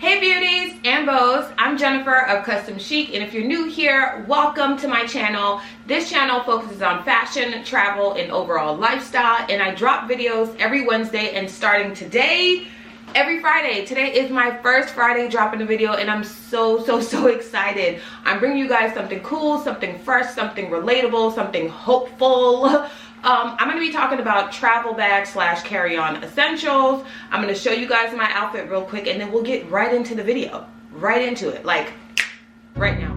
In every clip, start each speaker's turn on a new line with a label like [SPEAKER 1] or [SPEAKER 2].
[SPEAKER 1] Hey beauties and bows, I'm Jennifer of Custom Chic, and if you're new here, welcome to my channel. This channel focuses on fashion, travel, and overall lifestyle, and I drop videos every Wednesday and starting today, every Friday. Today is my first Friday dropping a video, and I'm so excited. I'm bringing you guys something cool, something fresh, something relatable, something hopeful. I'm going to be talking about travel bag / carry-on essentials. I'm going to show you guys my outfit real quick, and then we'll get right into the video. Right into it, like right now.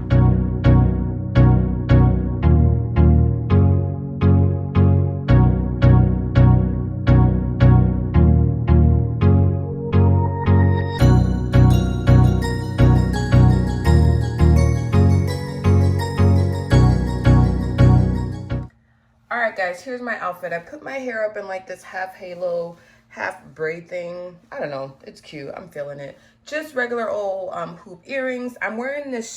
[SPEAKER 1] Alright guys, here's my outfit. I put my hair up in like this half halo, half braid thing. I don't know, it's cute, I'm feeling it. Just regular old hoop earrings. I'm wearing this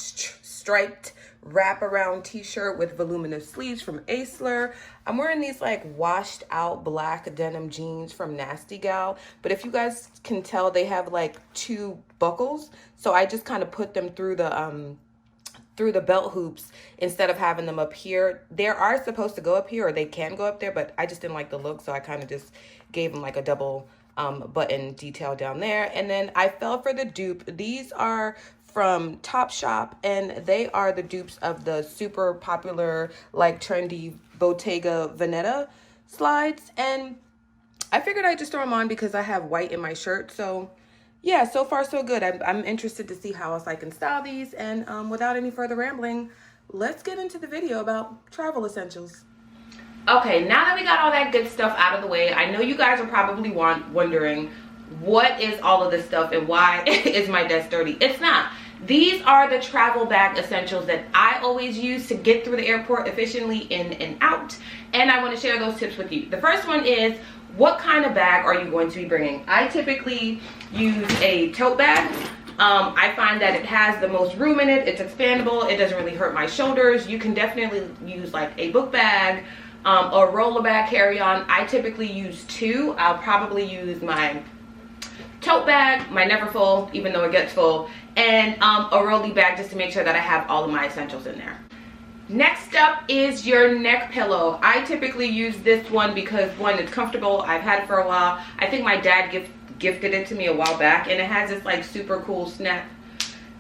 [SPEAKER 1] striped wraparound t-shirt with voluminous sleeves from Aisler. I'm wearing these like washed out black denim jeans from Nasty Gal. But if you guys can tell, they have like two buckles. So I just kind of put them through the belt hoops instead of having them up here. They are supposed to go up here, or they can go up there, but I just didn't like the look, so I kind of just gave them like a double button detail down there. And then I fell for the dupe. These are from Topshop, and they are the dupes of the super popular, like trendy Bottega Veneta slides. And I figured I'd just throw them on because I have white in my shirt, so yeah, so far so good. I'm interested to see how else I can style these, and without any further rambling, let's get into the video about travel essentials. Okay, now that we got all that good stuff out of the way, I know you guys are probably wondering what is all of this stuff and why is my desk dirty. It's not. These are the travel bag essentials that I always use to get through the airport efficiently in and out, and I want to share those tips with you. The first one is, what kind of bag are you going to be bringing? I typically use a tote bag. I find that it has the most room in it. It's expandable. It doesn't really hurt my shoulders. You can definitely use like a book bag or roller bag carry-on. I typically use two. I'll probably use my tote bag, my never full, even though it gets full, and a rolly bag just to make sure that I have all of my essentials in there. Next up is your neck pillow. I typically use this one because, one, it's comfortable. I've had it for a while. I think my dad gifted it to me a while back, and it has this like super cool snap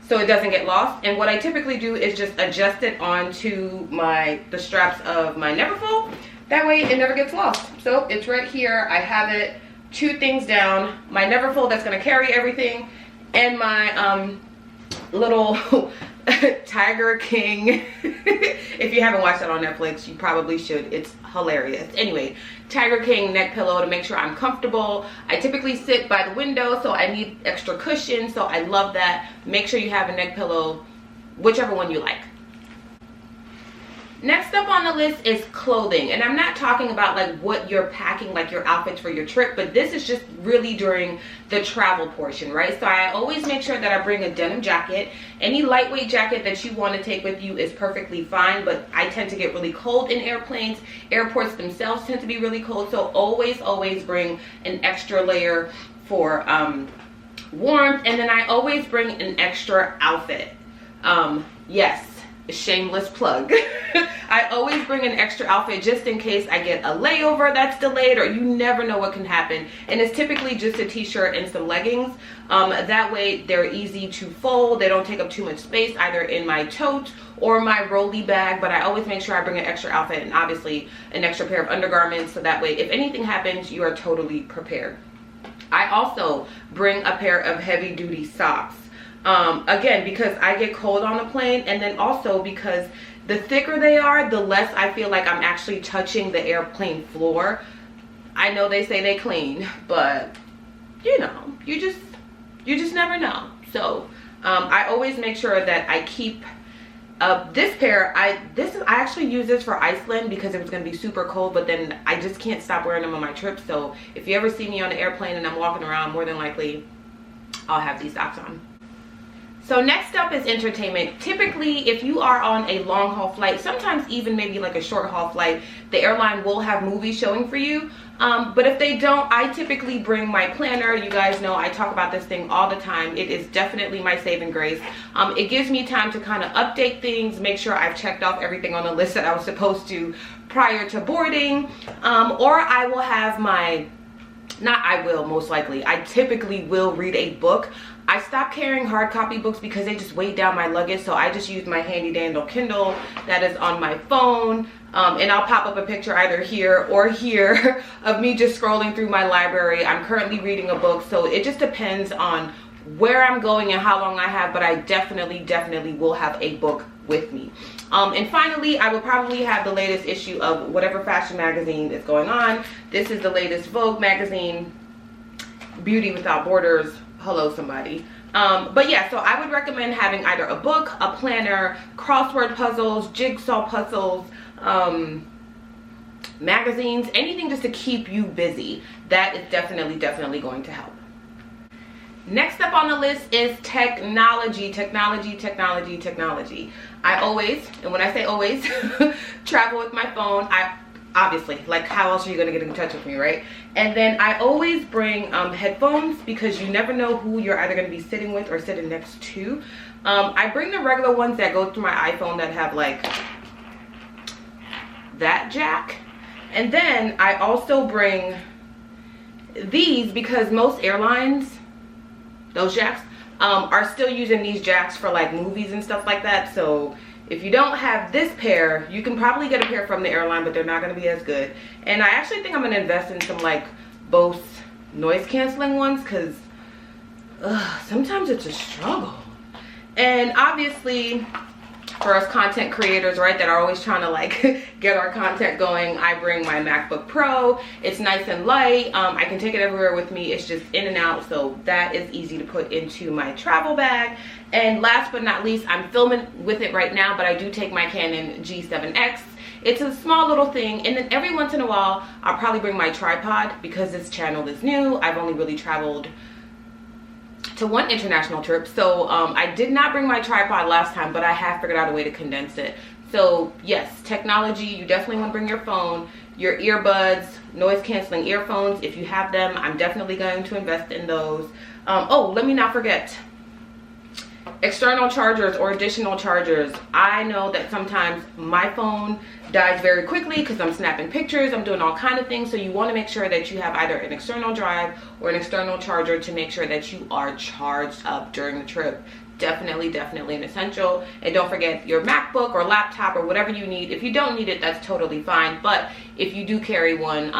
[SPEAKER 1] so it doesn't get lost. And what I typically do is just adjust it onto the straps of my Neverfull. That way it never gets lost. So it's right here. I have it two things down. My Neverfull that's gonna carry everything, and my little Tiger King. If you haven't watched that on Netflix, you probably should. It's hilarious. Anyway, Tiger King neck pillow to make sure I'm comfortable. I typically sit by the window, so I need extra cushion, so I love that. Make sure you have a neck pillow, whichever one you like. Next up on the list is clothing, and I'm not talking about like what you're packing, like your outfits for your trip, but this is just really during the travel portion, right? So I always make sure that I bring a denim jacket. Any lightweight jacket that you want to take with you is perfectly fine, but I tend to get really cold in airplanes. Airports themselves tend to be really cold, so always bring an extra layer for warmth. And then I always bring an extra outfit. Yes, shameless plug. I always bring an extra outfit just in case I get a layover that's delayed, or you never know what can happen. And it's typically just a t-shirt and some leggings. That way they're easy to fold. They don't take up too much space either in my tote or my rolly bag, but I always make sure I bring an extra outfit and obviously an extra pair of undergarments, so that way if anything happens, you are totally prepared. I also bring a pair of heavy duty socks. Again, because I get cold on the plane, and then also because the thicker they are, the less I feel like I'm actually touching the airplane floor. I know they say they clean, but you know, you just never know. So I always make sure that I keep this pair. I actually use this for Iceland because it was going to be super cold, but then I just can't stop wearing them on my trip. So if you ever see me on the airplane and I'm walking around, more than likely I'll have these socks on. So next up is entertainment. Typically, if you are on a long haul flight, sometimes even maybe like a short haul flight, the airline will have movies showing for you. But if they don't, I typically bring my planner. You guys know I talk about this thing all the time. It is definitely my saving grace. It gives me time to kind of update things, make sure I've checked off everything on the list that I was supposed to prior to boarding. Or I will have my, not I will, most likely, I typically will read a book. I stopped carrying hard copy books because they just weighed down my luggage, so I just use my handy dandy Kindle that is on my phone. And I'll pop up a picture either here or here of me just scrolling through my library. I'm currently reading a book, so it just depends on where I'm going and how long I have, but I definitely will have a book with me. And finally, I will probably have the latest issue of whatever fashion magazine is going on. This is the latest Vogue magazine, Beauty Without Borders. Hello, somebody. But yeah, so I would recommend having either a book, a planner, crossword puzzles, jigsaw puzzles, magazines, anything just to keep you busy. That is definitely going to help. Next up on the list is technology. I always, and when I say always, travel with my phone. Obviously, like, how else are you gonna get in touch with me, right? And then I always bring headphones, because you never know who you're either gonna be sitting with or sitting next to. I bring the regular ones that go through my iPhone that have like that jack. And then I also bring these, because most airlines, those jacks, are still using these jacks for like movies and stuff like that. So if you don't have this pair, you can probably get a pair from the airline, but they're not going to be as good. And I actually think I'm going to invest in some like Bose noise canceling ones, because sometimes it's a struggle. And obviously, for us content creators, right, that are always trying to like get our content going, I bring my MacBook Pro. It's nice and light. I can take it everywhere with me. It's just in and out, so that is easy to put into my travel bag. And last but not least, I'm filming with it right now, but I do take my Canon G7X. It's a small little thing, and then every once in a while I'll probably bring my tripod, because this channel is new. I've only really traveled to one international trip, so I did not bring my tripod last time, but I have figured out a way to condense it. So yes, technology, you definitely want to bring your phone, your earbuds, noise canceling earphones. If you have them, I'm definitely going to invest in those. Oh, let me not forget, external chargers or additional chargers. I know that sometimes my phone dies very quickly because I'm snapping pictures, I'm doing all kind of things, so you want to make sure that you have either an external drive or an external charger to make sure that you are charged up during the trip. Definitely an essential. And don't forget your MacBook or laptop or whatever you need. If you don't need it, that's totally fine, but if you do carry one,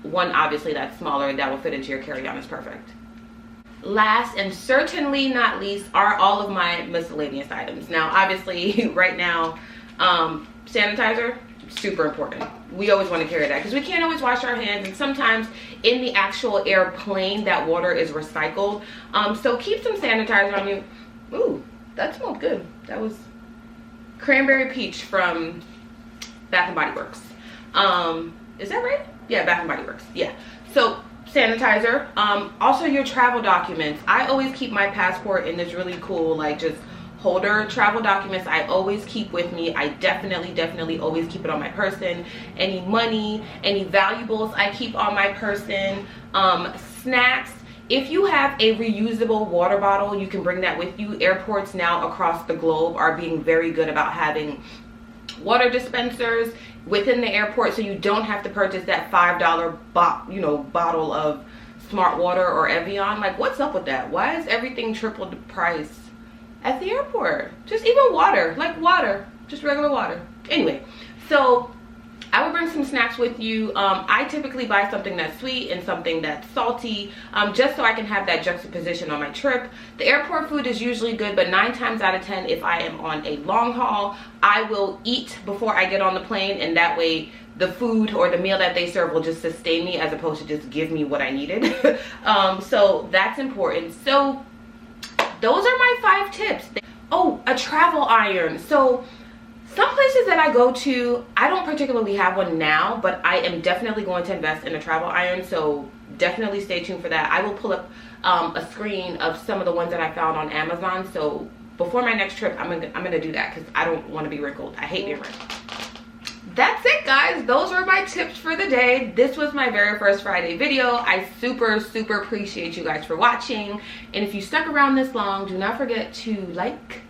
[SPEAKER 1] one obviously that's smaller and that will fit into your carry-on is perfect. Last and certainly not least are all of my miscellaneous items. Now obviously right now, sanitizer, super important. We always want to carry that because we can't always wash our hands, and sometimes in the actual airplane that water is recycled. So keep some sanitizer on you. Ooh, that smelled good. That was cranberry peach from Bath and Body Works. Is that right? Yeah, Bath and Body Works. Yeah. So sanitizer, also your travel documents. I always keep my passport in this really cool like just holder. Travel documents I always keep with me. I definitely always keep it on my person. Any money, any valuables I keep on my person. Snacks, if you have a reusable water bottle, you can bring that with you. Airports now across the globe are being very good about having water dispensers within the airport, so you don't have to purchase that $5 bottle of Smart Water or Evian. Like, what's up with that? Why is everything tripled the price at the airport? Just even water, like water, just regular water. Anyway, so I will bring some snacks with you. I typically buy something that's sweet and something that's salty, just so I can have that juxtaposition on my trip. The airport food is usually good, but 9 times out of 10, if I am on a long haul, I will eat before I get on the plane, and that way the food or the meal that they serve will just sustain me as opposed to just give me what I needed. So that's important. So those are my 5 tips. Oh, a travel iron. So some places that I go to, I don't particularly have one now, but I am definitely going to invest in a travel iron, so definitely stay tuned for that. I will pull up a screen of some of the ones that I found on Amazon, so before my next trip, I'm gonna do that because I don't want to be wrinkled. I hate being wrinkled. that's it, guys. Those were my tips for the day. This was my very first Friday video. I super appreciate you guys for watching. And if you stuck around this long, do not forget to like,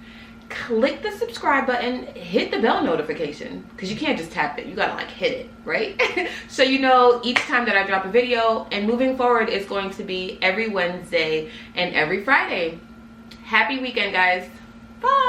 [SPEAKER 1] click the subscribe button, hit the bell notification, because you can't just tap it, you gotta like hit it, right? So you know each time that I drop a video. And moving forward, it's going to be every Wednesday and every Friday. Happy weekend, guys. Bye.